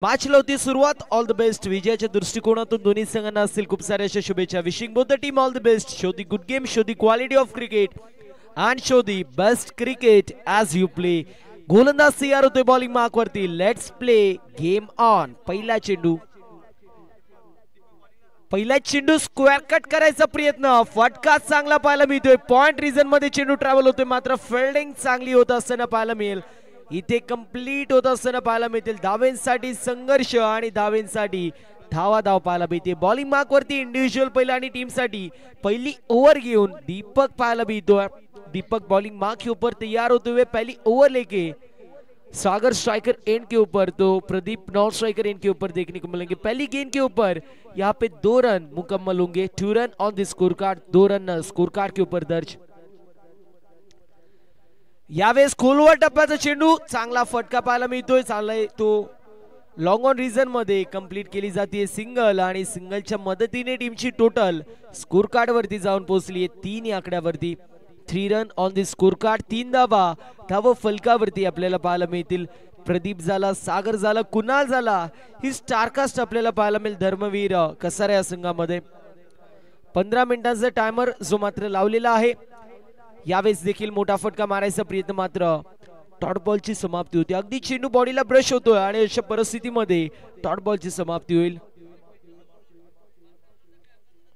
मॅचला होती सुरुवात. All the best. विजयाच्या दृष्टिकोनातून दोन्ही संघांना असतील खूप साऱ्या अशा शुभेच्छा. Wishing both the team all the best. Show the good game, show the quality of cricket and show the best cricket as you play. गोलंदाज तयार होतोय बॉलिंग मार्क वरती. Let's play game on. पहिला चेंडू स्क्वेअर कट करायचा प्रयत्न. फटका चांगला पाहायला मिळतोय. पॉइंट रिजन मध्ये चेंडू ट्रॅव्हल होतोय, मात्र फिल्डिंग चांगली होत असताना पाहायला मिळेल. इथे कंप्लीट होत असताना पाहायला मिळतील. धावेंसाठी संघर्ष आणि धावेंसाठी धाव पाहायला मिळते. बॉलिंग मार्क वरती इंडिव्हिज्युअल पहिला आणि टीम साठी पहिली ओव्हर घेऊन दीपक पाहायला मिळतोय. दीपक बॉलिंग मार्क के ऊपर तैयार होते हुए पहली ओवर लेके सागर स्ट्राइकर एंड के ऊपर, तो प्रदीप नॉन स्ट्राइकर एंड के ऊपर देखने को मिलेंगे. पहली गेंद के ऊपर यहाँ पे 2 रन मुकम्मल होंगे. 2 run on the score card. 2 run score card के ऊपर दर्ज. यावेळेस खोलवर टप्प्याचा चेंडू. चांगला फटका पाहायला मिळतोय. चाललाय तो लॉंग ऑन रिजन मध्ये कंप्लीट केली जाते सिंगल, आणि सिंगलच्या मदतीने टीमची टोटल स्कोर कार्ड वरती जाऊन पोहोचली आहे 3 या आकड्यावरती. 3 run on the score card. 3 धाव फलकावरती आपल्याला पाहायला मिळतील. प्रदीप झाला, सागर झाला, कुणाल झाला, ही स्टारकास्ट आपल्याला पाहायला मिळेल धर्मवीर कसारे या संघामध्ये. 15 मिनिटांचा टायमर जो मात्र लावलेला आहे. यावेळेस देखील मोठा फटका मारायचा प्रयत्न, मात्र डॉट बॉलची समाप्ती होती. अगदी चेंडू बॉडीला ब्रश होतोय आणि अशा परिस्थितीमध्ये डॉट बॉलची समाप्ती होईल.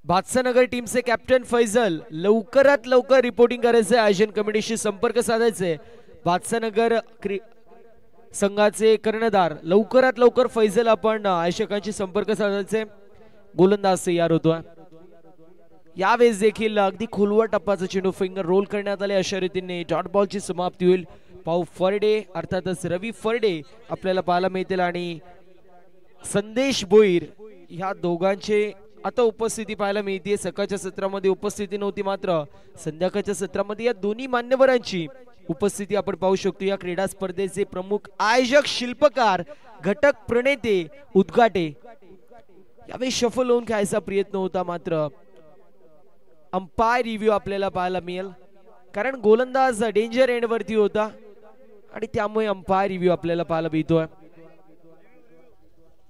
बादशाहनगर टीमचे कॅप्टन फैजल लवकरात लवकर रिपोर्टिंग करायचंय. आयोजन कमिटीशी संपर्क साधायचे. बादशाहनगर संघाचे कर्णधार लवकरात लवकर फैजल आपण आयोजकांशी संपर्क साधायचे. गोलंदाज तयार होतोय. यावेळेस देखील अगदी खोलवर टप्प्याचा चेंडू फिंगर रोल करण्यात आले. अशा रीतीने डॉट बॉलची समाप्ती होईल. पाऊ फरडे अर्थातच रवी फरडे आपल्याला पाहायला मिळतील आणि संदेश भोईर ह्या दोघांचे आता उपस्थिती पाहायला मिळते. सकाळच्या सत्रामध्ये उपस्थिती नव्हती, मात्र संध्याकाळच्या सत्रामध्ये या दोन्ही मान्यवरांची उपस्थिती आपण पाहू शकतो. या क्रीडा स्पर्धेचे प्रमुख आयोजक, शिल्पकार, घटक प्रणेते, उद्घाटे यावेळी शफल होऊन खेळायचा प्रयत्न होता, मात्र अंपायर रिव्ह्यू आपल्याला पाहायला मिळेल. कारण गोलंदाज डेंजर एंड वरती होता आणि त्यामुळे अंपायर रिव्ह्यू आपल्याला पाहायला मिळतोय.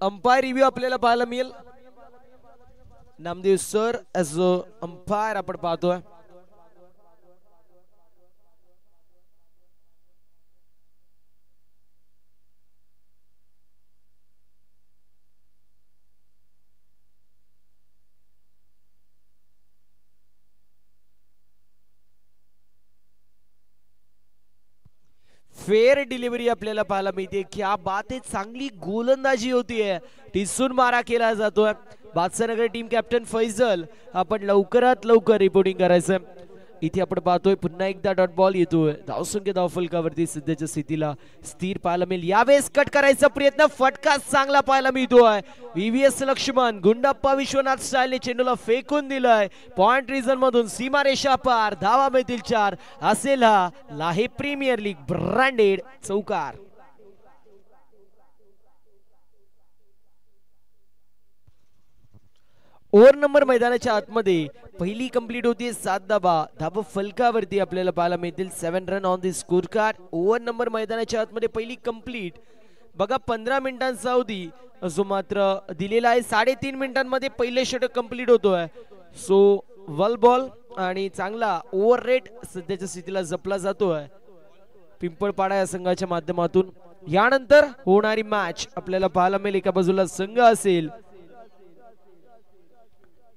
अंपायर रिव्ह्यू आपल्याला पाहायला मिळेल. नामदेव सर ऍज अंपायर आपण पाहतोय. फेअर डिलिव्हरी आपल्याला पाहायला मिळते. क्या बात आहे. चांगली गोलंदाजी होतीये. टिसून मारा केला जातोय. बादशाहनगर टीम कॅप्टन फैजल आपण लवकरात लवकर रिपोर्टिंग करायचं. इथे आपण पाहतोय पुन्हा एकदा डॉट बॉल येतोय. धावसंख्य धावफलकावरती सध्याच्या स्थितीला स्थिर पाहायला मिळेल. यावेळेस कट करायचा प्रयत्न. फटका चांगला पाहायला मिळतोय. VVS लक्ष्मण गुंडाप्पा विश्वनाथ स्टाईलने चेंडूला फेकून दिलाय. पॉइंट रिजन मधून सीमारेषा पार. धावा मिळतील 4. असेल हा लाहे प्रीमियर लीग ब्रँडेड चौकार. ओव्हर नंबर मैदानाच्या आतमध्ये पहिली कंप्लीट होती. 7 धाव फलकावरती आपल्याला पाहायला मिळतील. 7 run on the score card. Over number मैदानाच्या आतमध्ये पहिली कंप्लीट. बघा 15 मिनिटांचा अवधी जो मात्र दिलेला आहे. 3.5 मिनिटांमध्ये पहिले षटक कंप्लीट होतोय. सो वल बॉल आणि चांगला ओव्हर रेट सध्याच्या स्थितीला जपला जातोय पिंपळपाडा या संघाच्या माध्यमातून. यानंतर होणारी मॅच आपल्याला पाहायला मिळेल. एका बाजूला संघ असेल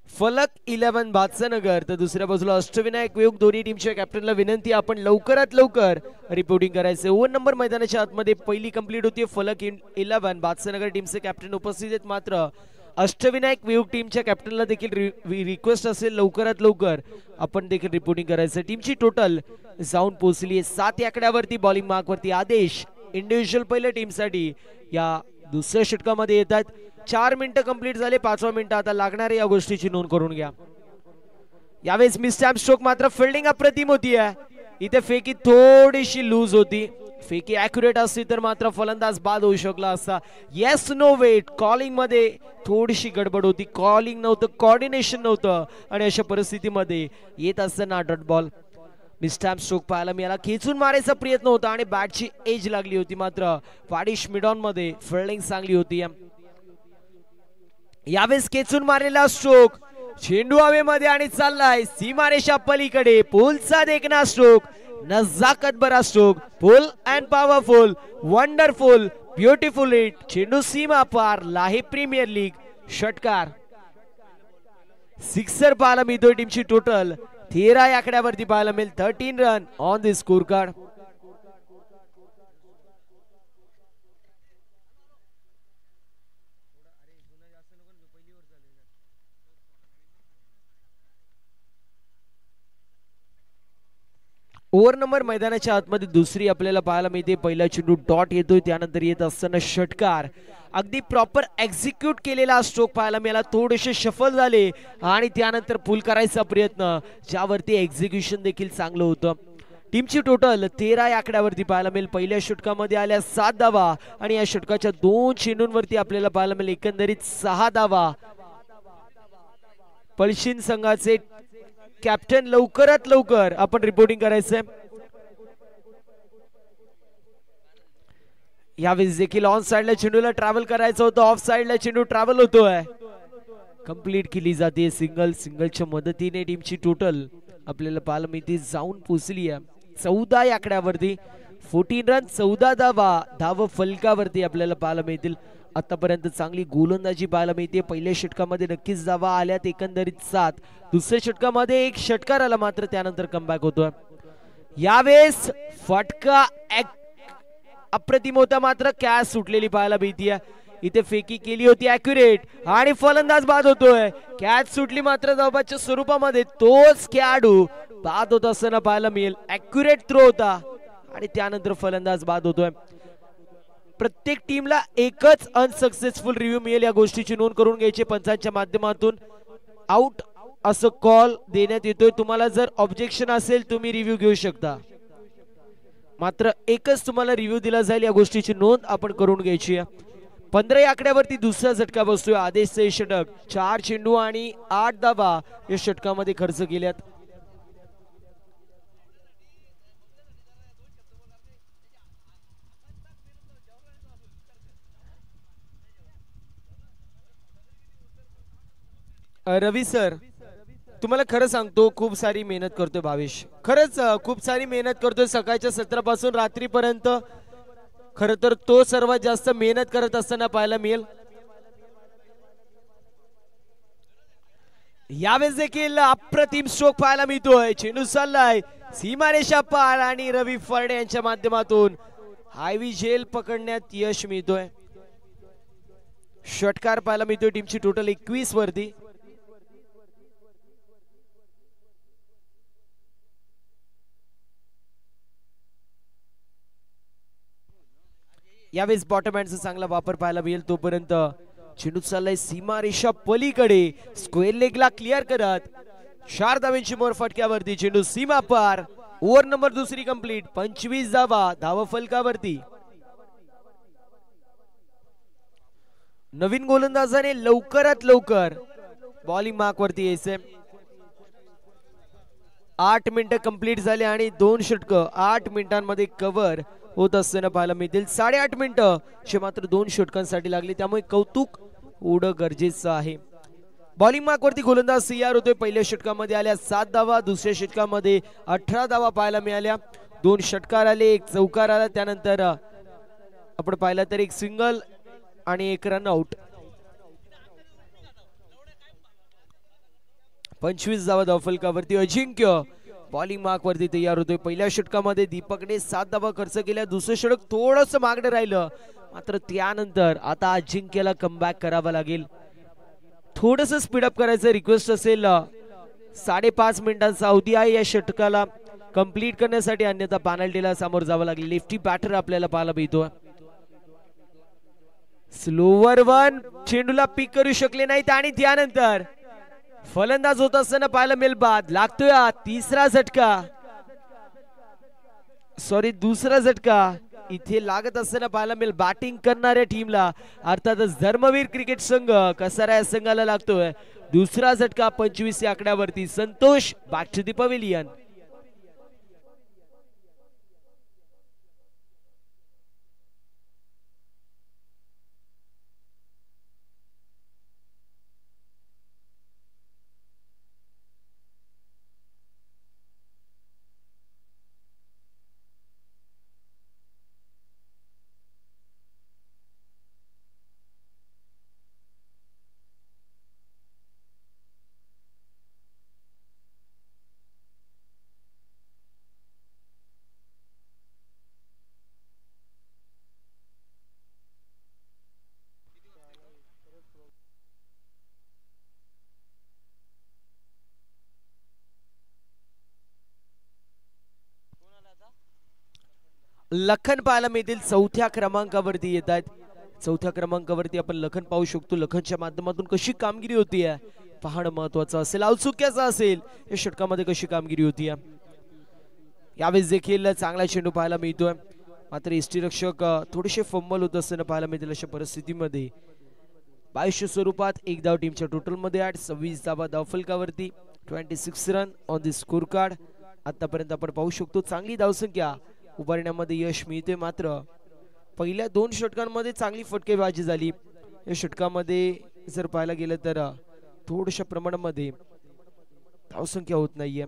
फलक 11 बादशाहनगर, तर दुसऱ्या बाजूला अष्टविनायक वियोग. दोन्ही टीमच्या कॅप्टनला विनंती आपण लवकरात लवकर रिपोर्टिंग करायचे. ओव्हर नंबर मैदानाच्या आतमध्ये पहिली कंप्लीट होती. फलक 11 बादशाहनगर टीमचे कॅप्टन उपस्थित आहेत, मात्र अष्टविनायक वियोग टीमच्या कॅप्टनला देखील रिक्वेस्ट असेल लवकरात लवकर आपण देखील रिपोर्टिंग करायचं. टीमची टोटल जाऊन पोहोचली 7 आकड्यावरती. बॉलिंग मार्क वरती आदेश इंडिव्हिज्युअल पहिल्या टीमसाठी या दुसऱ्या षटकामध्ये येतात. 4 मिनिटं कंप्लीट झाले. 5व्या मिनिटं आता लागणार आहे. या गोष्टीची नोंद करून घ्या. यावेळेस मिस टाइम स्ट्रोक, मात्र फिल्डिंग अप्रतिम होती आहे. इथे फेकी थोडीशी लूज होती. फेकी ऍक्युरेट असती तर मात्र फलंदाज बाद होऊ शकला असता. Yes no weight. कॉलिंग मध्ये थोडीशी गडबड होती. कॉलिंग नव्हतं, कोऑर्डिनेशन नव्हतं आणि अशा परिस्थितीमध्ये येत असताना डॉट बॉल. मिस्टॅम्प स्ट्रोक पाहायला मिळाला. खेचून मारायचा प्रयत्न होता आणि बॅटची एज लागली होती, मात्र पाडिश मिडॉन मध्ये फिल्डिंग चांगली होती. यावेळेस खेचून मारलेला स्ट्रोक, चेंडू हवेमध्ये आणि चाललाय सीमारेषा पलीकडे. पुलचा देखना स्ट्रोक, नजाकत बरा stroke, full and powerful, wonderful, beautiful hit. चेंडू सीमा पार. लाहे प्रीमियर लीग षटकार. सिक्सर पाहायला मिळतोय टीमची. टोटल 13 या आकड्यावरती पाहायला मिळेल. 13 run on the score card. Over number मैदानाच्या आतमध्ये दुसरी आपल्याला पाहायला मिळते. पहिला चेंडू डॉट येतोय, त्यानंतर येत असताना षटकार. अगदी प्रॉपर एक्झिक्यूट केलेला स्ट्रोक पाहायला मिळाला. थोडेसे शफल झाले आणि त्यानंतर पुल करायचा प्रयत्न, ज्यावरती एक्झिक्युशन देखील चांगलं होतं. टीमची टोटल 13 या आकड्यावरती पाहायला मिळेल. पहिल्या षटकामध्ये आल्या 7 धावा आणि या षटकाच्या 2 चेंडूंवरती आपल्याला पाहायला मिळेल एकंदरीत 6 धावा. पळशीन संघाचे कॅप्टन लवकरात लवकर आपण रिपोर्टिंग करायचंय. यावेळेस देखील ऑन साइडला चेंडूला ट्रॅव्हल करायचं होतं, ऑफ साइडला चेंडू ट्रॅव्हल होतोय. कंप्लीट केली जाते सिंगल. सिंगलच्या मदतीने टीमची टोटल आपल्याला पाहायला मिळते जाऊन पोहोचली आहे 14 या आकड्यावरती. 14 रन 14 धावा धाव फलकावरती आपल्याला पाहायला मिळतील. आतापर्यंत चांगली गोलंदाजी पाहायला मिळते. पहिल्या षटकामध्ये नक्कीच धावा आल्यात एकंदरीत 7. दुसऱ्या षटकामध्ये एक षटकार आला, मात्र त्यानंतर कमबॅक होतोय. यावेळेस फटका अप्रतिम होता, मात्र कॅच सुटलेली पाहायला मिळते. इथे फेकी केली होती ॲक्युरेट आणि फलंदाज बाद होतोय. कॅच सुटली, मात्र धावाच्या स्वरूपामध्ये तोच खेळाडू बाद होत असताना पाहायला मिळेल. ॲक्युरेट थ्रो होता आणि त्यानंतर फलंदाज बाद होतोय. प्रत्येक टीमला एकच अनसक्सेसफुल रिव्ह्यू मिळेल, या गोष्टीची नोंद करून घ्यायची. पंचांच्या माध्यमातून आउट असं कॉल देण्यात येतोय. तुम्हाला जर ऑब्जेक्शन असेल तुम्ही रिव्ह्यू घेऊ शकता, मात्र एकच तुम्हाला रिव्ह्यू दिला जाईल, या गोष्टीची नोंद आपण करून घ्यायची. 15 या आकड्यावरती दुसरा झटका बसतोय. आदेशचे षटक, 4 चेंडू आणि 8 धावा या षटकामध्ये खर्च केल्यात. रवी सर, तुम्हाला खरं सांगतो खूप सारी मेहनत करतोय भावेश, खरंच खूप सारी मेहनत करतोय सकाळच्या सत्रापासून रात्रीपर्यंत. खरं तर तो सर्वात जास्त मेहनत करत असताना पाहायला मिळेल. यावेळेस देखील अप्रतिम स्ट्रोक पाहायला मिळतोय. चेंडू चाललाय सीमारेषा पार आणि रवी फर्डे यांच्या माध्यमातून हायवी झेल पकडण्यात यश मिळतोय. षटकार पाहायला मिळतोय टीमची टोटल 21 वरती. यावेळेस बॉटम हँडचा चांगला वापर पाहायला मिळेल. तोपर्यंत चेंडू चाललाय सीमारेषा पलीकडे, स्क्वेअर लेगला क्लिअर करत 4 धावांची मोर फटक्यावरती. चेंडू सीमा पार. ओव्हर नंबर दुसरी कंप्लीट. 25 धावा धाव फलकावरती. नवीन गोलंदाजाने लवकरात लवकर बॉलिंग मार्क वरती यायचंय. 8 मिनिटं कंप्लीट झाले आणि 2 षटकं 8 मिनिटांमध्ये कव्हर होत असताना पाहायला मिळतील. 8.5 मिनिटं मात्र 2 षटकांसाठी लागली, त्यामुळे कौतुक होणं गरजेचं आहे. बॉलिंग मार्क वरती गोलंदाज तयार होतोय. पहिल्या षटकामध्ये आल्या 7 धावा, दुसऱ्या षटकामध्ये 18 धावा पाहायला मिळाल्या. 2 षटकार आले, 1 चौकार आला, त्यानंतर आपण पाहिलं तर 1 सिंगल आणि 1 रनआउट. 25 धावा धावफलकावरती. अजिंक्य बॉलिंग मार्क वरती तयार होतोय. पहिल्या षटकामध्ये दीपकने 7 धावा खर्च केल्या. दुसरं षटक थोडस मागणं राहिलं, मात्र त्यानंतर आता अजिंक्यला कमबॅक करावा लागेल. थोडस स्पीडअप करायचं रिक्वेस्ट असेल. 5.5 मिनिटांचा अवधी आहे या षटकाला कंप्लीट करण्यासाठी, अन्यथा पेनल्टीला सामोर जावं लागेल. लेफ्टी बॅटर आपल्याला पाहायला मिळतोय. स्लोवर वन, चेंडूला पिक करू शकले नाहीत आणि त्यानंतर फलंदाज होत असताना पाहायला मिळेल बाद. लागतोय तिसरा झटका, सॉरी दुसरा झटका इथे लागत असताना पाहायला मिळेल बॅटिंग करणाऱ्या टीमला, अर्थातच धर्मवीर क्रिकेट संघ कसारा या संघाला लागतोय दुसरा झटका. 25 या आकड्यावरती. Santosh back to the pavilion. Lakhan पाहायला मिळतील चौथ्या क्रमांकावरती येत आहेत. चौथ्या क्रमांकावरती आपण लखन पाहू शकतो. लखनच्या माध्यमातून कशी कामगिरी होतीये पाहणं महत्वाचं असेल, औत्सुक्याचं असेल या षटकामध्ये कशी कामगिरी होतीये. यावेळेस देखील चांगला चेंडू पाहायला मिळतोय, मात्र यष्टीरक्षक थोडेसे फंबल होत असताना पाहायला मिळतील. अशा परिस्थितीमध्ये 22 स्वरूपात एक धाव टीमच्या टोटल मध्ये 26 धावा धावफलकावरती, 26 run on the score card. आतापर्यंत आपण पाहू शकतो चांगली धावसंख्या उभारण्यामध्ये यश मिळते. मात्र पहिल्या 2 षटकांमध्ये चांगली फटकेबाजी झाली. या षटकामध्ये जर पाहायला गेलं तर थोड्याशा प्रमाणामध्ये धावसंख्या होत नाहीये.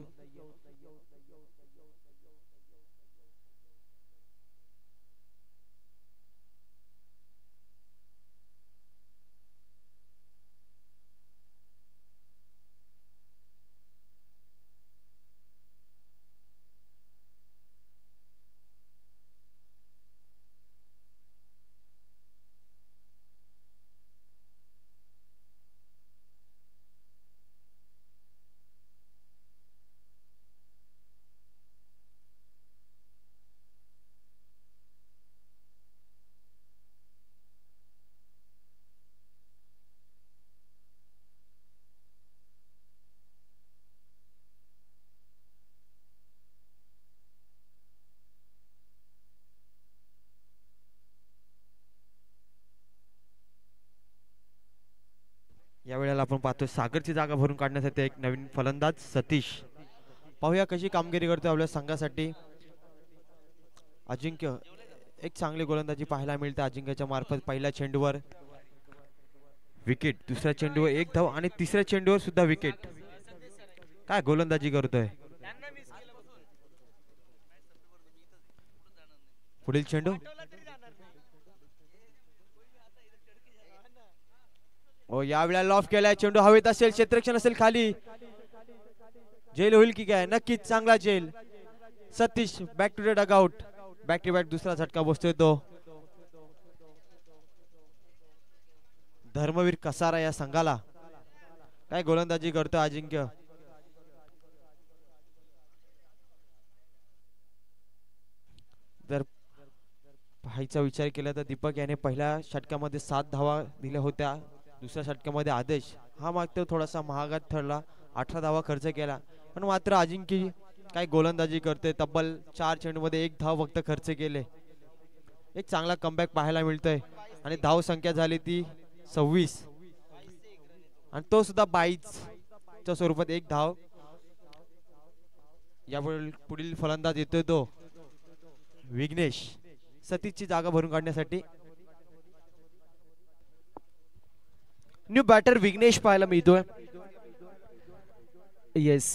या वेळेला आपण पाहतोय सागरची जागा भरून काढण्यासाठी एक नवीन फलंदाज सतीश. पाहूया कशी कामगिरी करतोय आपल्या संघासाठी अजिंक्य. एक चांगली गोलंदाजी पाहायला मिळते अजिंक्यच्या मार्फत. पहिल्या चेंडूवर विकेट, दुसऱ्या चेंडूवर एक धाव आणि तिसऱ्या चेंडूवर सुद्धा विकेट. काय गोलंदाजी करतोय. पुढील चेंडू ओ या वेळेला लॉफ केलाय. चेंडू हवेत असेल, क्षेत्ररक्षण असेल खाली, जेल होईल की काय. नक्कीच चांगला जेल. Satish back to the dugout. Back to back दुसरा झटका बसतोय तो. धर्मवीर कसारा या संघाला. काय गोलंदाजी करतोय अजिंक्य. जर पाहायचा विचार केला तर दीपक याने पहिल्या षटकामध्ये 7 धावा दिल्या होत्या. दुसऱ्या षटकामध्ये आदेश हा मात्र थोडासा महागात ठरला, 18 धावा खर्च केला. पण मात्र अजिंक्य काय गोलंदाजी करते. तब्बल 4 चेंडूमध्ये 1 धाव फक्त खर्च केले. एक चांगला कमबॅक पाहायला मिळतोय आणि धाव संख्या झाली ती 26 आणि तो सुद्धा 22 च्या स्वरूपात 1 धाव. यावेळी पुढील फलंदाज येतोय तो विघ्नेश. सतीशची जागा भरून काढण्यासाठी न्यू बॅटर विघ्नेश पाहायला मिळतोय. येस,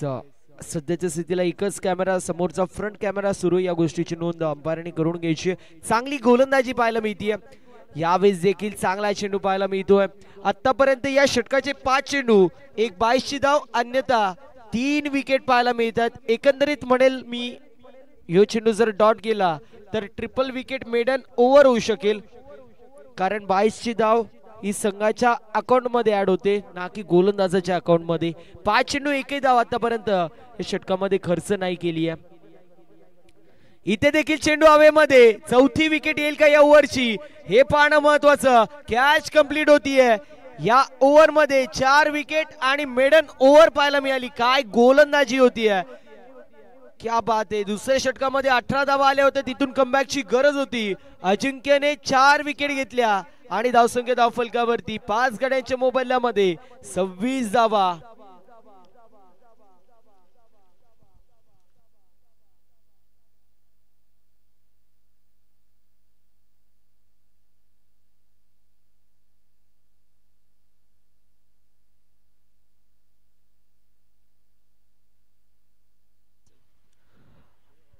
सध्याच्या स्थितीला एकच कॅमेरा समोरचा फ्रंट कॅमेरा सुरू. या गोष्टीची नोंद अंपायरांनी करून घ्यायची. चांगली गोलंदाजी पाहायला मिळतीये. यावेळेस देखील चांगला चेंडू पाहायला मिळतोय. आतापर्यंत या षटकाचे 5 चेंडू, एक 22ची धाव, अन्यथा 3 विकेट पाहायला मिळतात. एकंदरीत म्हणेल मी ह्यो चेंडू जर डॉट गेला तर ट्रिपल विकेट मेडन ओव्हर होऊ शकेल, कारण 22ची धाव ही संघाच्या अकाउंट मध्ये ऍड होते, ना की गोलंदाजाच्या अकाउंट मध्ये. 5 चेंडू एकही धाव आतापर्यंत या षटकामध्ये खर्च नाही केली आहे. इथे देखील चेंडू हवेमध्ये. चौथी विकेट येईल का या ओव्हरची हे पाहणं महत्वाचं. कॅच कंप्लीट होतीये. या ओव्हर मध्ये 4 विकेट आणि मेडन ओव्हर पाहायला मिळाली. काय गोलंदाजी होतीये, क्या बात आहे. दुसऱ्या षटकामध्ये 18 धावा आल्या होत्या, तिथून कमबॅकची गरज होती. अजिंक्यने 4 विकेट घेतल्या आणि धावसंख्या धावफलकावरती 5 गड्यांच्या मोबदल्यामध्ये 26 धावा.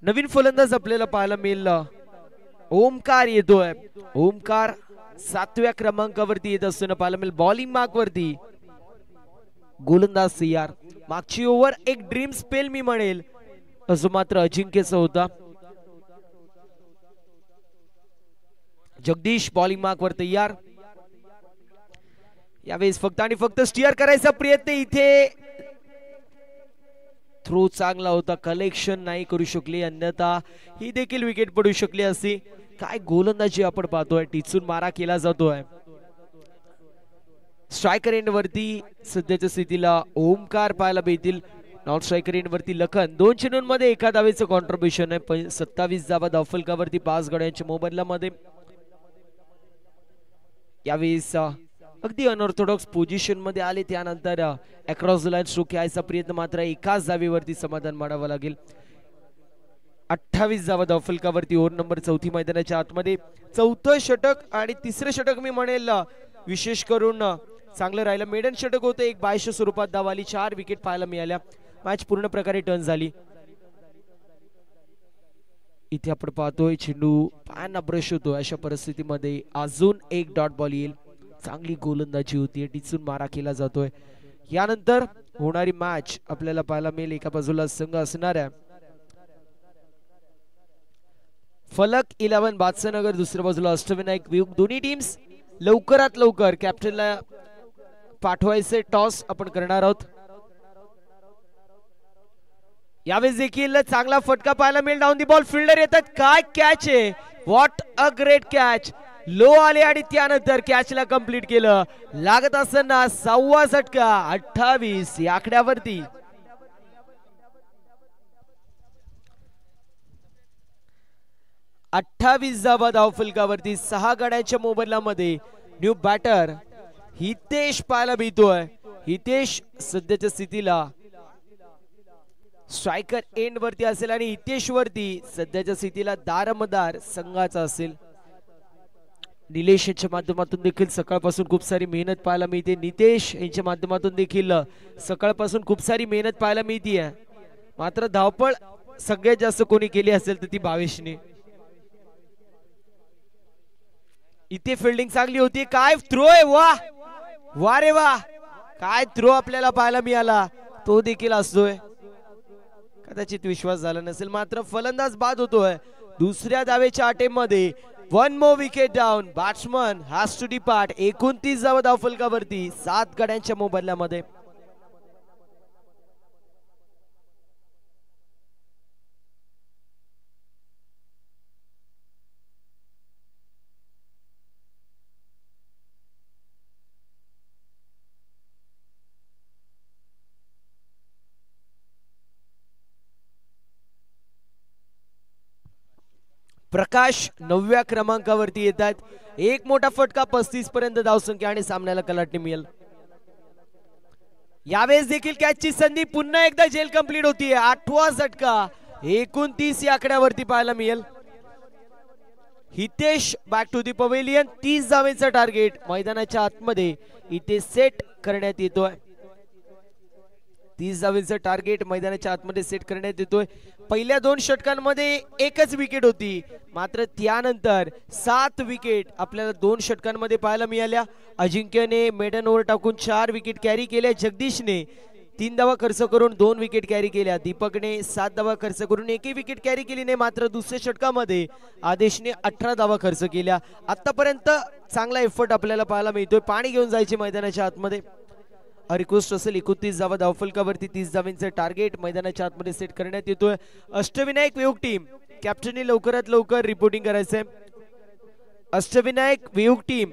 नवीन फलंदाज आपल्याला पाहायला मिळेल. ओमकार येतोय. ओमकार 7व्या क्रमांकावरती येत असताना पाहायला मिळेल. बॉलिंग मार्क वरती गोलंदाज तयार. मागची ओव्हर एक ड्रीम स्पेल मी म्हणेल, असं मात्र अजिंक्यचा होता. जगदीश बॉलिंग मार्क वर तयार. यावेळेस फक्त आणि फक्त स्टिअर करायचा प्रयत्न. इथे थ्रो चांगला होता, कलेक्शन नाही करू शकली, अन्यथा ही देखील विकेट पडू शकली असती. काय गोलंदाजी आपण पाहतोय, टिचून मारा केला जातोय. स्ट्रायकर एंड वरती सध्याच्या स्थितीला ओमकार पाहायला मिळतील. नॉन स्ट्रायकर एंड वरती लखन. 2 चेंडूंमध्ये एका धावेचं कॉन्ट्रीब्युशन आहे. 27 धावा धावफलकावरती 5 गड्यांच्या मोबदल्यामध्ये. यावेळेस अगदी अनऑर्थोडॉक्स पोझिशन मध्ये आले, त्यानंतर अक्रॉस द लाईन स्ट्रोक यायचा प्रयत्न मात्र एकाच धावेवरती समाधान मानावं लागेल. 28 धावा धावफलकावरती. ओव्हर नंबर 4 मैदानाच्या आतमध्ये. 4थं षटक आणि 3रं षटक मी म्हणेल विशेष करून चांगलं राहिलं. मेडन षटक होतं, एक 22 स्वरूपात धाव आली, 4 विकेट पाहायला मिळाल्या. मॅच पूर्ण प्रकारे टर्न झाली. इथे आपण पाहतोय चेंडू पायांना ब्रश होतो, अशा परिस्थितीमध्ये अजून एक डॉट बॉल येईल. चांगली गोलंदाजी होती, टिचून मारा केला जातोय. यानंतर होणारी मॅच आपल्याला पाहायला मिळेल. एका बाजूला संघ असणाऱ्या फलक 11 बादशाहनगर, दुसऱ्या बाजूला अष्टविनायक वियोग. दोन्ही टीम्स लवकरात लवकर कॅप्टनला पाठवायचे टॉस आपण करणार आहोत. यावेळेस देखील चांगला फटका पाहायला मिळेल. डाऊन दी बॉल फिल्डर येतात. काय कॅच आहे, what a great catch. Low आले आणि त्यानंतर कॅचला कंप्लीट केलं. लागत असताना 6वा षटका. 28 या आकड्यावरती. धावा धावफलकावरती 6 गड्यांच्या मोबदल्यामध्ये न्यू बॅटर हितेश पाहायला मिळतोय. हितेश सध्याच्या स्थितीला स्ट्रायकर एंड वरती असेल आणि हितेश वरती सध्याच्या स्थितीला दारमदार संघाचा असेल. निलेश यांच्या माध्यमातून देखील सकाळपासून खूप सारी मेहनत पाहायला मिळते. नितेश यांच्या माध्यमातून देखील सकाळपासून खूप सारी मेहनत पाहायला मिळते. मात्र धावपळ सगळ्यात जास्त कोणी केली असेल तर ती भावेशने. इथे फिल्डिंग चांगली होती. काय थ्रो आहे, वा वा रे वा. काय थ्रो आपल्याला पाहायला मिळाला, तो देखील असतोय. कदाचित विश्वास झाला नसेल, मात्र फलंदाज बाद होतोय. दुसऱ्या धावेच्या अटेम्प्टमध्ये 1 more wicket down. Batsman has to depart. 29 धावा धावफलकावरती 7 गड्यांच्या मोबदल्यामध्ये. प्रकाश 9व्या क्रमांकावरती येतात. एक मोठा फटका, 35 पर्यंत धावसंख्या आणि सामन्याला कलाटणी मिळेल. यावेळेस देखील कॅचची संधी. पुन्हा एकदा जेल कंप्लीट होतीये. 8वा षटका. 29 या आकड्यावरती पाहायला मिळेल. Hitesh back to the pavilion. 30 धावेचा टार्गेट मैदानाच्या आतमध्ये इथे सेट करण्यात येतोय. 30 धावेचं टार्गेट मैदानाच्या आतमध्ये सेट करण्यात येतोय. पहिल्या 2 षटकांमध्ये एकच विकेट होती, मात्र त्यानंतर 7 विकेट आपल्याला 2 षटकांमध्ये पाहायला मिळाल्या. अजिंक्यने मेडन ओव्हर टाकून 4 विकेट कॅरी केल्या. जगदीशने 3 धावा खर्च करून 2 विकेट कॅरी केल्या. दीपकने 7 धावा खर्च करून 1 विकेट कॅरी केली नाही. मात्र दुसऱ्या षटकामध्ये आदेशने 18 धावा खर्च केल्या. आतापर्यंत चांगला एफर्ट आपल्याला पाहायला मिळतोय. पाणी घेऊन जायचे मैदानाच्या आतमध्ये. रिक्वेस्ट असेल. 29 धावा धावफलकावरती 30 धावांचं टार्गेट मैदानाच्या आतमध्ये सेट करण्यात येतोय. अष्टविनायक वियोग टीम कॅप्टनने लवकरात लवकर रिपोर्टिंग करायचंय. अष्टविनायक वियोग टीम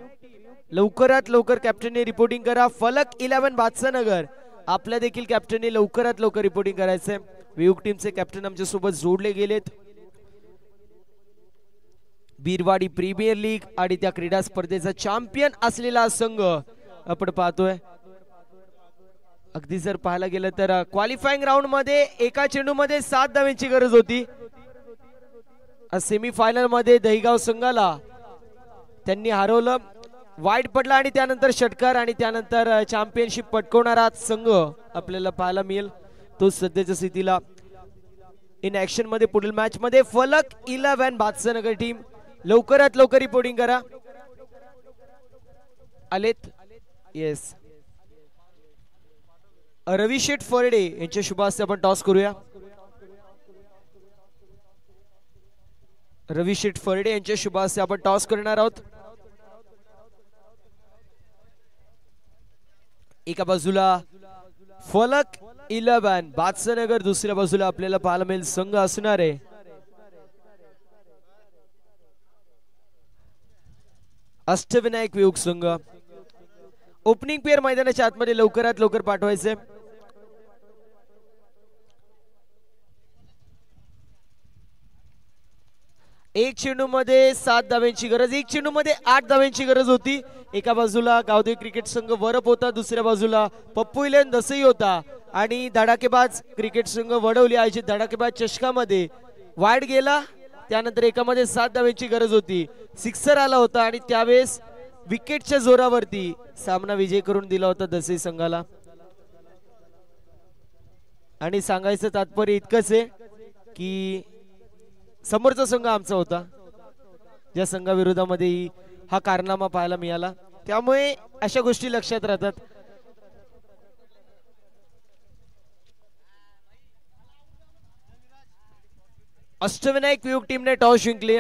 लवकरात लवकर कॅप्टनने रिपोर्टिंग करा. फलक 11 बादशाहनगर आपल्या देखील कॅप्टनने लवकरात लवकर रिपोर्टिंग करायचंय. वियोग टीमचे कॅप्टन आमच्या सोबत जोडले गेलेत. बीरवाडी प्रीमियर लीग आणि त्या क्रीडा स्पर्धेचा चॅम्पियन असलेला संघ आपण पाहतोय. अगदी जर पाहायला गेलं तर क्वालिफाईंग राऊंड मध्ये एका चेंडूमध्ये 7 धावांची गरज होती. सेमीफायनल मध्ये दहीगाव संघाला त्यांनी हरवलं. वाईट पडला आणि त्यानंतर षटकार आणि त्यानंतर चॅम्पियनशिप पटकवणारा संघ आपल्याला पाहायला मिळेल. तो सध्याच्या स्थितीला इन ऍक्शन मध्ये पुढील मॅच मध्ये. फलक 11 बादशाहनगर टीम लवकरात लवकर रिपोर्टिंग करा. आलेत. येस. रवी शेठ फरडे यांच्या शुभ हस्ते आपण टॉस करूया. रवी शेठ फरडे यांच्या शुभ हस्ते आपण टॉस करणार आहोत. एका बाजूला फलक 11 बादशाहनगर दुसऱ्या बाजूला आपल्याला पाहायला मिळेल संघ असणार आहे अष्टविनायक वियोग संघ. ओपनिंग पेअर मैदानाच्या आतमध्ये लवकरात लवकर पाठवायचे. एक चेंडू मध्ये 7 धाव्यांची गरज, एक चेंडू मध्ये 8 धाव्यांची गरज होती. एका बाजूला गावदेवी क्रिकेट संघ वरप होता, दुसऱ्या बाजूला पप्पू इलेन दसई होता आणि धडाकेबाज क्रिकेट संघ वडवली आयोजित धडाकेबाज चषकामध्ये वाईड गेला. त्यानंतर एकामध्ये 7 धाव्यांची गरज होती, सिक्सर आला होता आणि त्यावेळेस विकेटच्या जोरावरती सामना विजय करून दिला होता दसई संघाला. आणि सांगायचं तात्पर्य इतकंच आहे की समोरचा संघ आमचा होता, ज्या संघाविरोधामध्ये हा कारनामा पाहायला मिळाला. त्यामुळे अशा गोष्टी लक्षात राहतात. अष्टविनायक वियोग टीमने टॉस जिंकले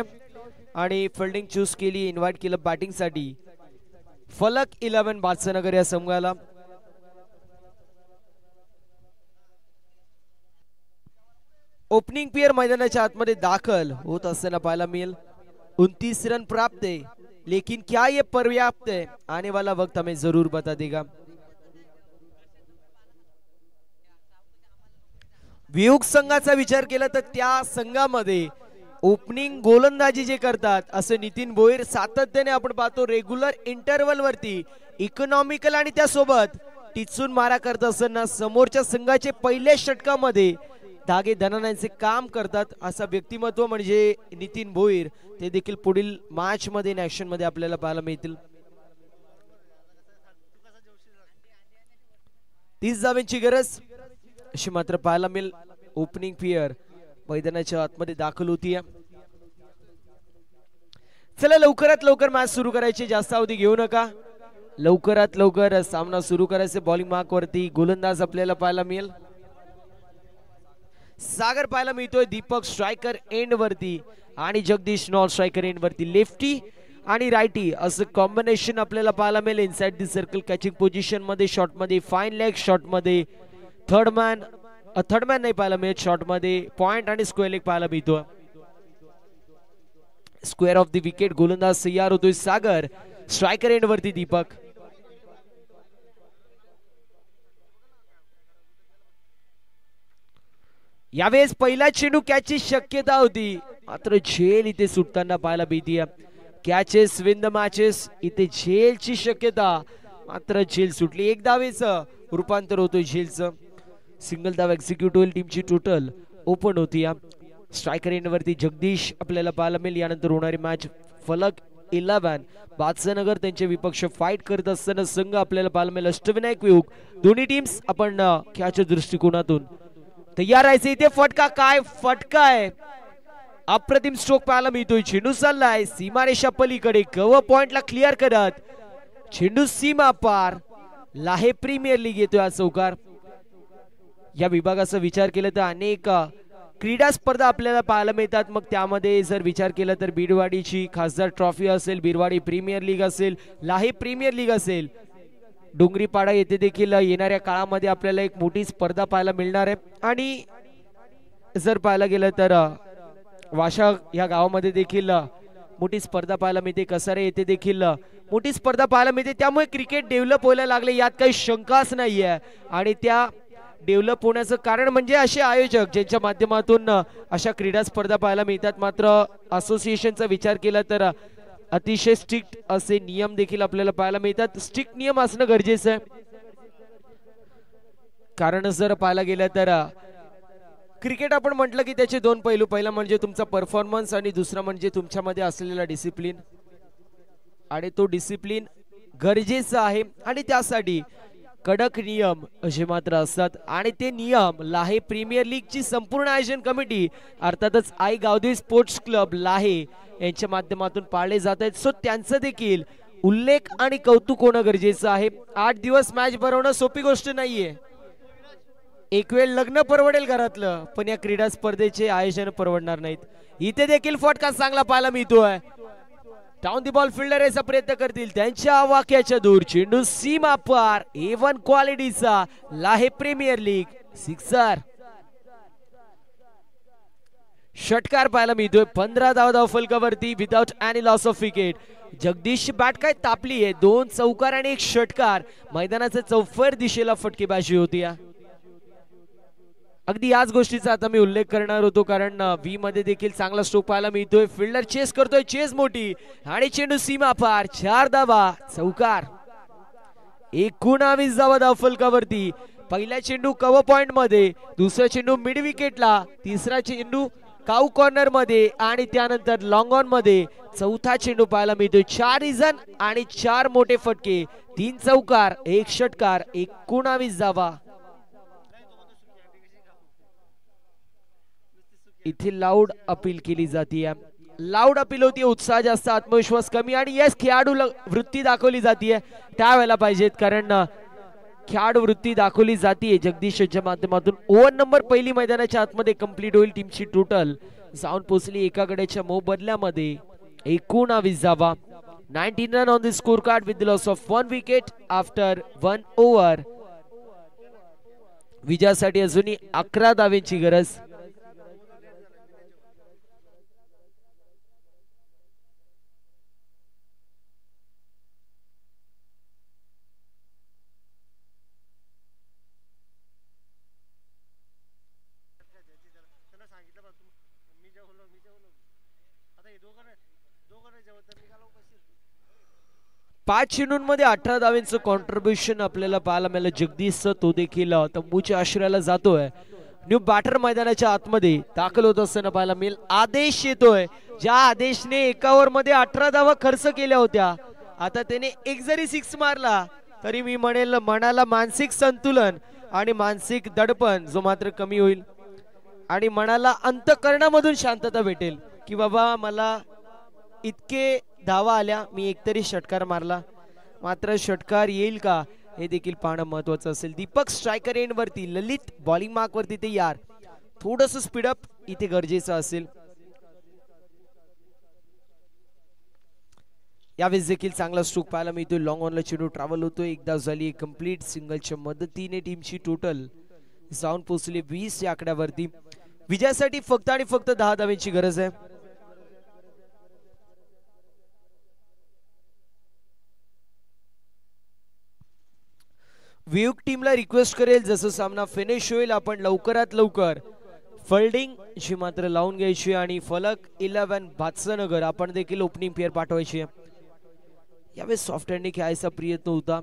आणि फिल्डिंग चूज केली, इन्व्हाइट केलं बॅटिंग साठी फलक 11 बादशाहनगर या संघाला. ओपनिंग पेयर मैदानाच्या आतमध्ये दाखल होत असताना पाहायला मिळेल. 29 रन प्राप्त है, लेकिन क्या ये पर्याप्त है? आने वाला वक्त हमें जरूर बता देगा. वियोग संघाचा विचार केला तर त्या संघामध्ये ओपनिंग गोलंदाजी जे करतात असं नितीन भोईर सातत्याने आपण पाहतो रेग्युलर इंटरवल वरती इकॉनॉमिकल आणि त्यासोबत टिचून मारा करत असताना समोरच्या संघाचे पहिल्या षटकामध्ये धागे धनानांचे काम करतात. असा व्यक्तिमत्व म्हणजे नितीन भोईर. ते देखील पुढील मॅच मध्ये ऍक्शन मध्ये आपल्याला पाहायला मिळतील. 30 धावांची गरज अशी मात्र पाहायला मिळेल. ओपनिंग पेयर मैदानाच्या आतमध्ये दाखल होती. चला लवकरात लवकर मॅच सुरू करायची, जास्त अवधी घेऊ नका. लवकरात लवकर सामना सुरू करायचे. बॉलिंग मार्क वरती गोलंदाज आपल्याला पाहायला मिळेल. सागर पाहायला मिळतोय, दीपक स्ट्रायकर एंड वरती आणि जगदीश नॉन स्ट्रायकर एंड वरती. लेफ्टी आणि रायटी असं कॉम्बिनेशन आपल्याला पाहायला मिळेल. Inside the circle catching position मध्ये, शॉट मध्ये, फाईन लेग शॉट मध्ये, थर्ड मॅन नाही पाहायला मिळत. शॉट मध्ये पॉइंट आणि स्क्वेअर लेग पाहायला मिळतो. स्क्वेअर ऑफ द विकेट गोलंदाज तयार होतोय सागर, स्ट्रायकर एंड वरती दीपक. यावेळेस पहिला चेंडू कॅचची शक्यता होती, मात्र झेल इथे सुटताना पाहायला मिळते. कॅचेस विन द मॅचेस, इथे झेलची शक्यता मात्र झेल सुटली. एक धावेचं रूपांतर होतोय झेलचं. सिंगल धाव एक्झिक्यूट होईल. टीमची टोटल ओपन होती. स्ट्रायकर एंड वरती जगदीश आपल्याला पाहायला मिळेल. यानंतर होणारी मॅच फलक 11 बादशाहनगर त्यांचे विपक्ष फाईट करत असताना संघ आपल्याला पाहायला मिळेल अष्टविनायक वियोग. दोन्ही टीम्स आपण खेळाच्या दृष्टिकोनातून तयार आहे. इथे फटका, काय फटका आहे, अप्रतिम स्ट्रोक पाहायला मिळतोय. चेंडू चाललाय सीमारेषा पलीकडे, कव्हर पॉइंटला क्लिअर करत चेंडू सीमा पार. लाहे प्रीमियर लीग येतोय हा चौकार. या विभागाचा विचार केला तर अनेक क्रीडा स्पर्धा आपल्याला पाहायला मिळतात. मग त्यामध्ये जर विचार केला तर बीडवाडीची खासदार ट्रॉफी असेल, बीडवाडी प्रीमियर लीग असेल, लाहे प्रीमियर लीग असेल, डोंगरीपाडा येथे देखील येणाऱ्या काळामध्ये आपल्याला एक मोठी स्पर्धा पाहायला मिळणार आहे. आणि जर पाहायला गेलं तर वाशा या गावामध्ये देखील मोठी स्पर्धा पाहायला मिळते. कसारे येथे देखील मोठी स्पर्धा पाहायला मिळते. त्यामुळे क्रिकेट डेव्हलप व्हायला लागले यात काही शंकाच नाहीये. आणि त्या डेव्हलप होण्याचं कारण म्हणजे असे आयोजक ज्यांच्या माध्यमातून अशा क्रीडा स्पर्धा पाहायला मिळतात. मात्र असोसिएशनचा विचार केला तर अतिशय स्ट्रिक्ट असे नियम देखील आपल्याला पाहायला मिळतात. स्ट्रिक्ट नियम असणं गरजेचं आहे. कारण जर पाहायला गेलं तर क्रिकेट आपण म्हटलं की त्याचे दोन पैलू, पहिला म्हणजे तुमचा परफॉर्मन्स आणि दुसरा म्हणजे तुमच्यामध्ये असलेला डिसिप्लिन. आणि तो डिसिप्लिन गरजेचा आहे आणि त्यासाठी कडक नियम असे मात्र असतात. आणि ते नियम लाहे प्रीमियर लीगची संपूर्ण आयोजन कमिटी अर्थातच आई गावदेवी स्पोर्ट्स क्लब लाहे यांच्या माध्यमातून पाळले जात आहेत. सो त्यांचं देखील उल्लेख आणि कौतुक होणं गरजेचं आहे. 8 दिवस मॅच भरवणं सोपी गोष्ट नाहीये. एक वेळ लग्न परवडेल घरातलं, पण या क्रीडा स्पर्धेचे आयोजन परवडणार नाहीत. इथे देखील फटका चांगला पाहायला मिळतोय. डाऊन दी बॉल फिल्डर याचा प्रयत्न करतील, त्यांच्या वाक्याच्या दूर चेंडू सीमा पार. A1 क्वालिटीचा लाहे प्रीमियर लीग सिक्सर. षटकार पाहायला मिळतोय. 15 धाव फलकावरती without any loss of wicket. Jagdish bat काय तापली आहे. 2 चौकार आणि 1 षटकार. मैदानाच्या चौफर दिशेला फटकेबाजी होती. अगदी याच गोष्टीचा आता मी उल्लेख करणार होतो, कारण व्ही मध्ये देखील चांगला स्ट्रोक पाहायला मिळतोय. फिल्डर चेस करतोय, चेस मोठी आणि चेंडू सीमा पार. 4 धावा, चौकार. 19 धावा धाव फलकावरती. पहिला चेंडू कव्हर पॉइंट मध्ये, दुसरा चेंडू मिड विकेटला, तिसरा चेंडू काऊ कॉर्नर मध्ये आणि त्यानंतर लॉंग ऑन मध्ये. चौथा चेंडू पाहायला मिळतोय. 4 रन आणि 4 मोठे फटके. 3 चौकार, 1 षटकार. 19 धावा. इथे लाऊड अपील केली जाते. लाऊड अपील होती. उत्साह जास्त, आत्मविश्वास कमी आणि यस खेळाडू वृत्ती दाखवली जाते. त्यावेळेला पाहिजेत, कारण खेळाडू वृत्ती दाखवली जाते. जगदीशच्या माध्यमातून ओव्हर नंबर पहिली मैदानाच्या आतमध्ये कंप्लीट होईल. टीमची टोटल जाऊन पोहोचली एका गड्याच्या मोबदल्यामध्ये 19 धावा. 19 run on the score card with the loss of 1 wicket after 1 over. विजयासाठी अजूनही 11 धावेची गरज. पाच चेंडूंमध्ये 18 धावांचं कॉन्ट्रीब्युशन आपल्याला पाहायला मिळालं. जगदीशचं तो देखील तंबूच्या आश्रयाला जातोय. न्यू बॅटर मैदानाच्या आतमध्ये दाखल होत असताना पाहायला मिळेल. आदेश येतोय, ज्या आदेशने एका ओव्हर मध्ये 18 धावा खर्च केल्या होत्या. आता त्याने एक जरी 6 मारला तरी मी म्हणेल मनाला मानसिक संतुलन आणि मानसिक दडपण जो मात्र कमी होईल आणि मनाला अंतःकरणामधून शांतता भेटेल की बाबा मला इतके धावा आल्या, मी एकतरी षटकार मारला. मात्र षटकार येईल का हे देखील पाहणं महत्वाचं असेल. दीपक स्ट्रायकर एंड वरती, ललित बॉलिंग मार्क वरती तयार. थोडंसं स्पीडअप इथे गरजेचं असेल. यावेळेस देखील चांगला स्ट्रोक पाहायला मिळतोय. लॉंग ऑनला चेंडू ट्रॅव्हल होतोय. एकदा झाली कंप्लीट सिंगलच्या मदतीने टीमची टोटल जाऊन पोहोचली 20 या आकड्यावरती. विजयासाठी फक्त आणि फक्त 10 धावांची गरज आहे. वियुक टीमला रिक्वेस्ट करेल जसं सामना फिनिश होईल आपण लवकरात लवकर फिल्डिंग जी मात्र लावून घ्यायची आणि फलक 11 भातसनगर आपण देखील ओपनिंग पेअर पाठवायची. यावेळेस सॉफ्ट हँडने खेळायचा प्रयत्न होता.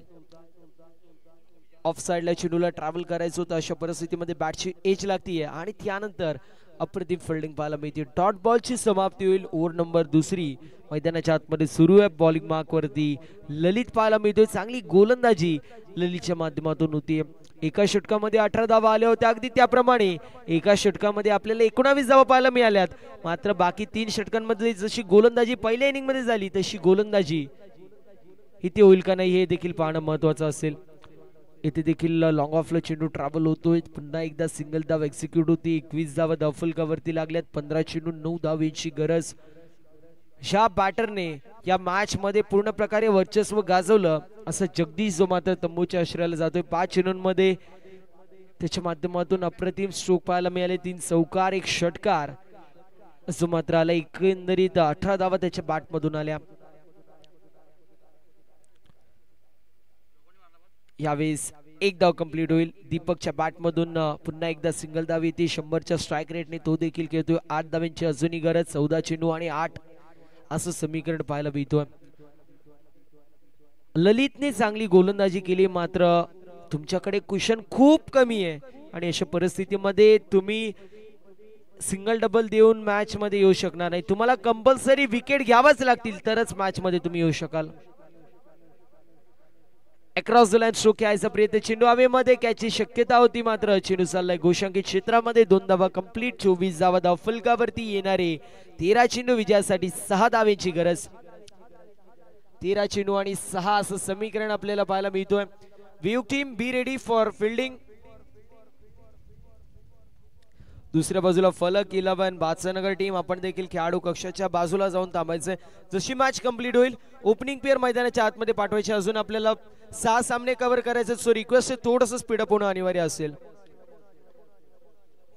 ऑफ साइडला चेंडूला ट्रॅव्हल करायचं होतं. अशा परिस्थितीमध्ये बॅटची एज लागतीये आणि त्यानंतर अप्रतिम फिल्डिंग पाहायला मिळते. डॉट बॉलची समाप्ती होईल. ओव्हर नंबर 2 मैदानाच्या आतमध्ये सुरू आहे. बॉलिंग मार्क वरती ललित पाहायला मिळतोय. चांगली गोलंदाजी ललितच्या माध्यमातून होती. एका षटकामध्ये 18 धावा आल्या होत्या. अगदी त्याप्रमाणे एका षटकामध्ये आपल्याला 19 धावा पाहायला मिळाल्यात. मात्र बाकी 3 षटकांमध्ये जशी गोलंदाजी पहिल्या इनिंग मध्ये झाली तशी गोलंदाजी इथे होईल का नाही हे देखील पाहणं महत्वाचं असेल. इथे देखील लॉंग ऑफला चेंडू ट्रॅव्हल होतोय. पुन्हा एकदा सिंगल धाव एक्झिक्यूट होती. 21 धावा धावफलकावरती लागल्यात. 15 चेंडू 9 धावांची गरज. ह्या बॅटरने या मॅच मध्ये पूर्ण प्रकारे वर्चस्व गाजवलं असं जगदीश जो मात्र तंबूच्या आश्रयाला जातोय. 5 चेंडूंमध्ये त्याच्या माध्यमातून अप्रतिम स्ट्रोक पाहायला मिळाले. 3 चौकार 1 षटकार असं मात्र आला. एकंदरीत 18 धावा त्याच्या बॅट मधून आल्या. यावेळेस 1 धाव कंप्लीट होईल. दीपकच्या बॅट मधून पुन्हा एकदा सिंगल धाव येते. 100च्या स्ट्राईक रेटने तो देखील खेळतोय. 8 धावांची अजूनही गरज. 14 चेंडू आणि 8 असं समीकरण पाहायला मिळतोय. ललितने चांगली गोलंदाजी केली. मात्र तुमच्याकडे कुशन खूप कमी आहे आणि अशा परिस्थितीमध्ये तुम्ही सिंगल डबल देऊन मॅच मध्ये येऊ शकणार नाही. तुम्हाला कंपल्सरी विकेट घ्यावाच लागतील तरच मॅच मध्ये तुम्ही येऊ शकाल. अक्रॉस द लाईन स्ट्रोक खेळायचा प्रयत्न. चेंडू हवेमध्ये कॅचची शक्यता होती. मात्र चेंडू चाललाय गोशांकित क्षेत्रामध्ये. 2 धावा कंप्लीट. 24 धावा धाव फलकावरती येणारे 13 चेंडू. विजयासाठी 6 धावांची गरज. 13 चेंडू आणि 6 असं समीकरण आपल्याला पाहायला मिळतोय. वियुक team be ready for fielding. दुसऱ्या बाजूला फलक 11 भातसनगर टीम आपण देखील खेळाडू कक्षाच्या बाजूला जाऊन थांबायचंय. जशी मॅच कंप्लीट होईल ओपनिंग पेअर मैदानाच्या आतमध्ये पाठवायचे. अजून आपल्याला 6 सामने कव्हर करायचे. सो रिक्वेस्ट थोडंसं स्पीडअप होणं अनिवार्य असेल.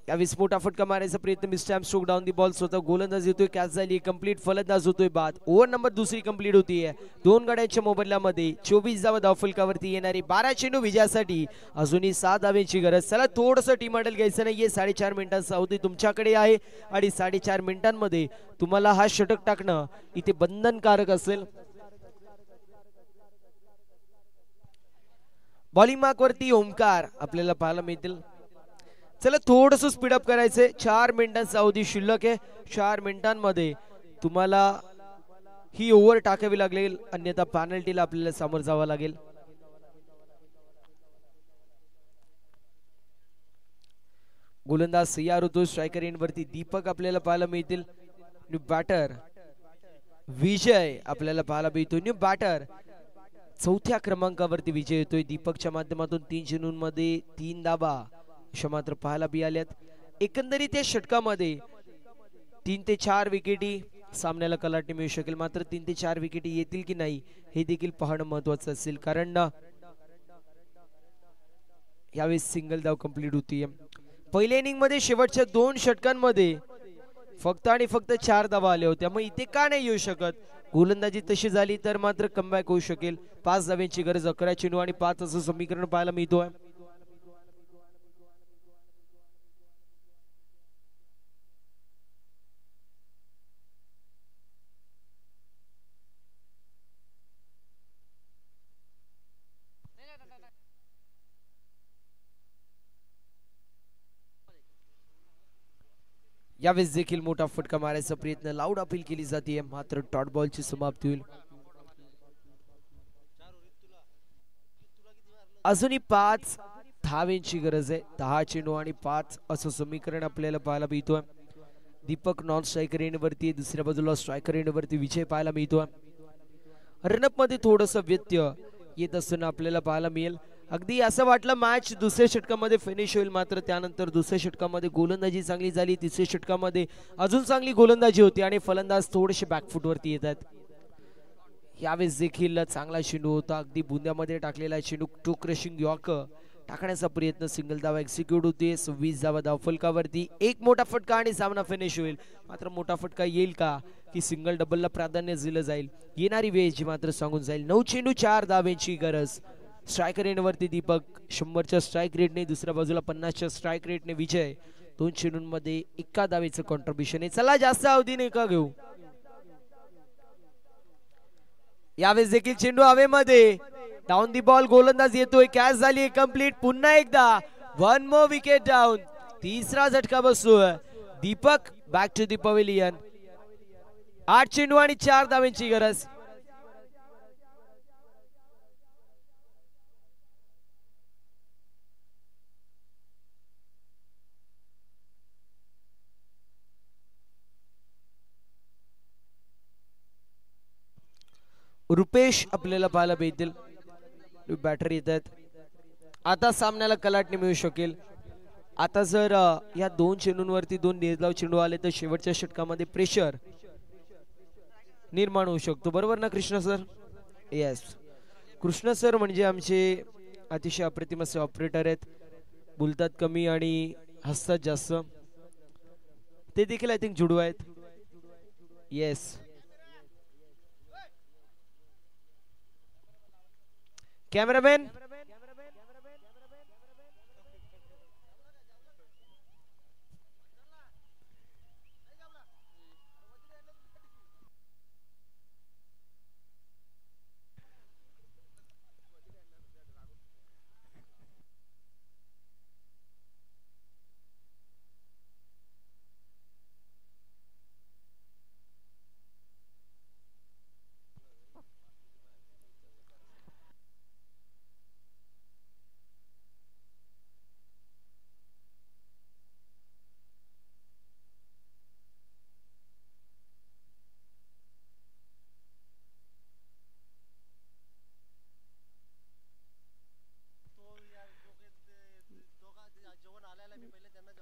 या विस्फोटा फटका मारायचा प्रयत्न mister stroke down the ball स्वतः गोलंदाज येतोय कॅच झाली कंप्लीट फलंदाज होतोय बाद ओव्हर नंबर दुसरी कंप्लीट होतीये दोन गड्यांच्या मोबदल्यामध्ये 24 धावा धावफलकावरती येणारी 12 चेंडू विजयासाठी अजूनही 7 धावेची गरज चला थोडंसं टीम अडल घ्यायचं नाहीये 4.5 मिनिटांचा अवधी तुमच्याकडे आहे आणि 4.5 मिनिटांमध्ये तुम्हाला हा षटक टाकणं इथे बंधनकारक असेल बॉलिंग मार्क वरती ओमकार आपल्याला पाहायला मिळतील चला थोडस स्पीडअप करायचंय 4 मिनिटांचा अवधी शिल्लक आहे 4 मिनिटांमध्ये तुम्हाला ही ओव्हर टाकावी लागेल अन्यथा पेनल्टीला आपल्याला सामोरं जावं लागेल गोलंदाज तयार होतो स्ट्रायकर एंड वरती दीपक आपल्याला पाहायला मिळतील न्यू बॅटर विजय आपल्याला पाहायला मिळतो न्यू बॅटर चौथ्या क्रमांकावरती विजय येतोय दीपकच्या माध्यमातून 3 चेंडूंमध्ये 3 धावा अशा मात्र पाहायला मिळाल्यात एकंदरीत या षटकामध्ये 3 ते 4 विकेटी सामन्याला कलाटणी मिळू शकेल मात्र 3 ते 4 विकेटी येतील की नाही हे देखील पाहणं महत्वाचं असेल कारण यावेळेस सिंगल धाव कंप्लीट होतीये पहिल्या इनिंग मध्ये शेवटच्या 2 षटकांमध्ये फक्त आणि फक्त 4 धावा आल्या होत्या मग इथे का नाही येऊ शकत गोलंदाजी तशी झाली तर मात्र कमबॅक होऊ शकेल 5 धाव्यांची गरज 11 चेंडू आणि 5 असं समीकरण पाहायला मिळतोय यावेळेस देखील मोठा फटका मारायचा प्रयत्न लाऊड अपील केली जाते मात्र डॉट बॉलची समाप्ती होईल अजूनही 5 धावेंची गरज आहे 10 चेंडू आणि 5 असं समीकरण आपल्याला पाहायला मिळतोय दीपक नॉन स्ट्रायकर एंड वरती दुसऱ्या बाजूला स्ट्रायकर एंड वरती विजय पाहायला मिळतोय रनअप मध्ये थोडस व्यत्यय येत असताना आपल्याला पाहायला मिळेल अगदी असं वाटलं मॅच दुसऱ्या षटकामध्ये फिनिश होईल मात्र त्यानंतर दुसऱ्या षटकामध्ये गोलंदाजी चांगली झाली तिसऱ्या षटकामध्ये अजून चांगली गोलंदाजी होती आणि फलंदाज थोडेसे बॅकफुट वरती येतात यावेळेस देखील चांगला चेंडू होता अगदी बुंद्यामध्ये टाकलेला चेंडू टू क्रशिंग यॉर्कर टाकण्याचा प्रयत्न सिंगल धावा एक्झिक्यूट होते 26 धावा धावफलकावरती एक मोठा फटका आणि सामना फिनिश होईल मात्र मोठा फटका येईल का की सिंगल डबलला प्राधान्य दिलं जाईल येणारी वेळ जी मात्र सांगून जाईल 9 चेंडू 4 धावेची गरज स्ट्रायकर एंड वरती दीपक 100च्या स्ट्राइक रेटने दुसऱ्या बाजूला 50च्या स्ट्राइक रेटने विजय 2 चेंडूंमध्ये 1 धावेचं कॉन्ट्रीब्युशन आहे चला जास्त अवधी नाही का घेऊ यावेळेस देखील चेंडू हवेमध्ये डाऊन दी बॉल गोलंदाज येतोय कॅच झाली कंप्लीट पुन्हा एकदा 1 मोर विकेट डाऊन तिसरा झटका बसतोय Deepak back to the pavilion 8 चेंडू आणि 4 धावेंची गरज रुपेश आपल्याला पाहायला भेटेल बॅटर येत आहेत आता सामन्याला कलाटणी मिळू शकेल आता जर या 2 चेंडूंवरती 2 निर्धाव चेंडू आले तर शेवटच्या षटकामध्ये प्रेशर निर्माण होऊ शकतो बरोबर ना Krishna sir yes Krishna sir म्हणजे आमचे अतिशय अप्रतिम असे ऑपरेटर आहेत बोलतात कमी आणि हसतात जास्त ते देखील आय थिंक जुडू आहेत येस कॅमेरामॅन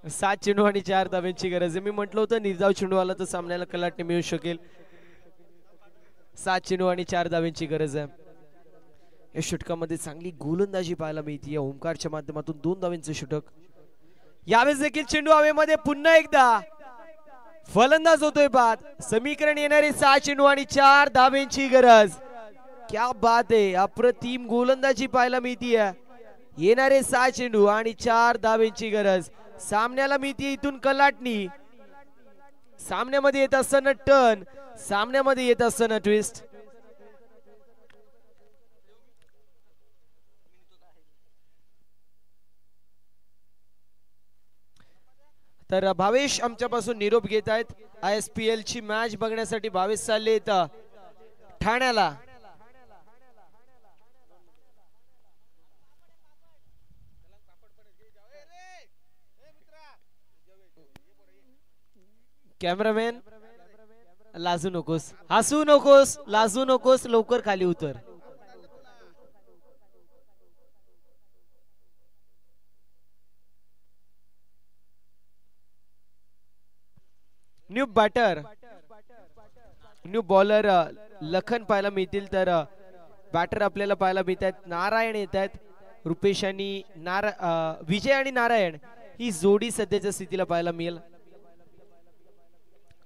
सात चेंडू आणि 4 धाव्यांची गरज आहे मी म्हटलं होतं निर्धाव चेंडू आला तर सामन्याला कलाटणी मिळू शकेल 7 चेंडू आणि 4 धाव्यांची गरज आहे या षटकामध्ये चांगली गोलंदाजी पाहायला मिळते ओमकारच्या माध्यमातून 2 धाव्यांचं षटक यावेळेस देखील चेंडू हवेमध्ये पुन्हा एकदा फलंदाज होतोय बाद. समीकरण येणारे 6 चेंडू आणि 4 धाब्यांची गरज. क्या बात आहे, अप्रतिम गोलंदाजी पाहायला मिळतीये. येणारे 6 चेंडू आणि 4 धाब्यांची गरज. सामन्याला मिळते इथून कलाटणी. सामन्यामध्ये येत असताना टर्न, सामन्यामध्ये येत असताना ट्विस्ट. तर भावेश आमच्यापासून निरोप घेत आहेत. ISPL ची मॅच बघण्यासाठी भावेश चालले येतं ठाण्याला. कॅमेरामॅन लाजू नकोस, हसू नकोस, लाजू नकोस, लवकर खाली उतर. New batter, new bowler Lakhan पाहायला मिळतील. तर बॅटर आपल्याला पाहायला मिळत आहेत नारायण येत आहेत. रुपेश आणि विजय आणि नारायण ही जोडी सध्याच्या स्थितीला पाहायला मिळेल.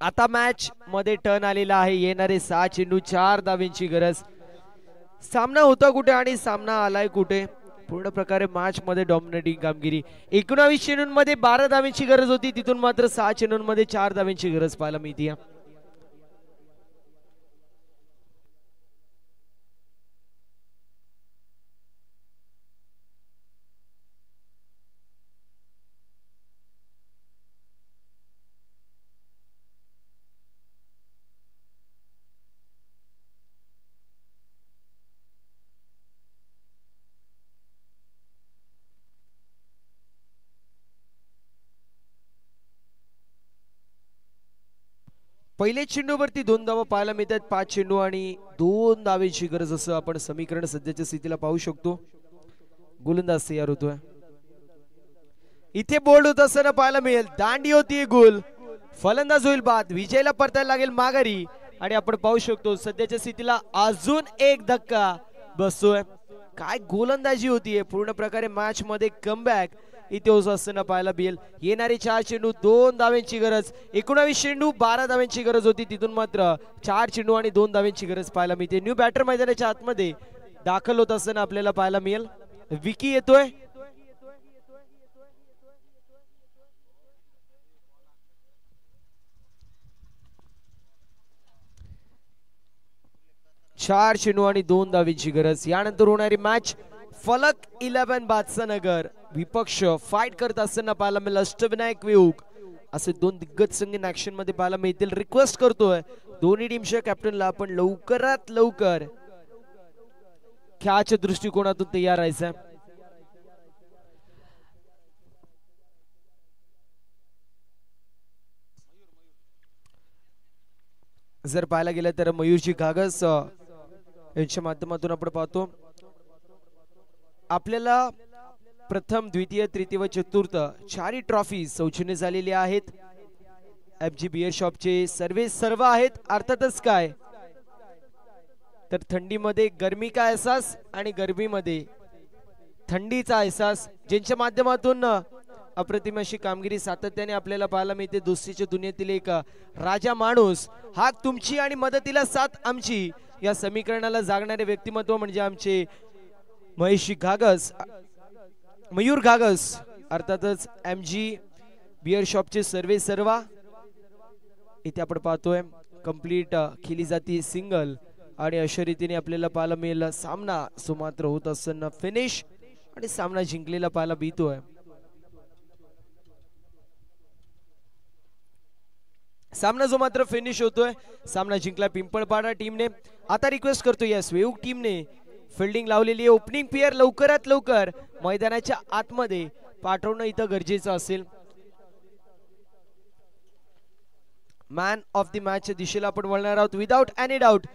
आता मॅच मध्ये टर्न आलेला आहे. येणारे 6 चेंडू 4 धाब्यांची गरज. सामना होता कुठे आणि सामना आलाय कुठे. पूर्ण प्रकारे मॅच मध्ये डॉमिनेटिंग कामगिरी. 19 चेंडूंमध्ये 12 धाब्यांची गरज होती, तिथून मात्र 6 चेंडूंमध्ये 4 धाब्यांची गरज पाहायला मिळते. पहिले चेंडूवरती 2 धावा पाहायला मिळतात. 5 चेंडू आणि 2 धावेची गरज असं आपण समीकरण सध्याच्या स्थितीला पाहू शकतो. गोलंदाज तयार होतोय. इथे बोल्ड होत असताना पाहायला मिळेल. दांडी होती गोल. फलंदाज होईल बाद. विजयला परतायला लागेल माघारी आणि आपण पाहू शकतो सध्याच्या स्थितीला अजून एक धक्का बसतोय. काय गोलंदाजी होतीये. पूर्ण प्रकारे मॅच मध्ये कमबॅक इथे होत असताना पाहायला मिळेल. येणारे 4 चेंडू 2 धाव्यांची गरज. 19 चेंडू 12 धाव्यांची गरज होती, तिथून मात्र 4 चेंडू आणि 2 धाव्यांची गरज पाहायला मिळते. न्यू बॅटर मैदानाच्या आतमध्ये दाखल होत असताना आपल्याला पाहायला मिळेल. विकी येतोय. चार चेंडू आणि 2 धावेची गरज. यानंतर होणारी मॅच फलक 11 बादशाहनगर विपक्ष फाईट करत असताना पाहायला मिळेल. अष्टविनायक विऊक असे 2 दिग्गज संघ ऍक्शन मध्ये पाहायला मिळतील. रिक्वेस्ट करतोय दोन्ही टीमच्या कॅप्टनला आपण लवकरात लवकर खेळाच्या दृष्टिकोनातून तयार राहायचं. जर पाहायला गेलं तर मयूरजी घागस यांच्या माध्यमातून आपण पाहतो आपल्याला प्रथम द्वितीय तृतीय व चतुर्थ 4 ट्रॉफी सौजन्य झालेली आहेत. FG बियर शॉपचे सर्व आहेत. अर्थातच काय तर थंडीमध्ये गरमी का एहसास आणि गरमीमध्ये थंडीचा एहसास, ज्यांच्या माध्यमातून अप्रतिम अशी कामगिरी सातत्याने आपल्याला पाहायला मिळते. दोस्तीच्या दुनियेतील एक राजा माणूस, हाक तुमची आणि मदतीला साथ आमची, या समीकरणाला जागणारे व्यक्तिमत्व म्हणजे आमचे मयूर घागस. अर्थातच MG बियर शॉपचे सर्व इथे आपण पाहतोय कंप्लीट खेळली जाती सिंगल आणि अशा रीतीने आपल्याला पाहायला मिळेल. सामना सुमात्र होत असताना फिनिश आणि सामना जिंकलेला पाहायला मिळतोय. सामना जो मात्र फिनिश होतोय, सामना जिंकला पिंपळपाडा टीमने. आता रिक्वेस्ट करतो या वेऊक टीमने फिल्डिंग लावलेली आहे. ओपनिंग प्लेयर लवकरात लवकर मैदानाच्या आतमध्ये पाठवणं इथं गरजेचं असेल. मॅन ऑफ द मॅच दिशेला आपण वळणार आहोत विदाउट एनी डाऊट.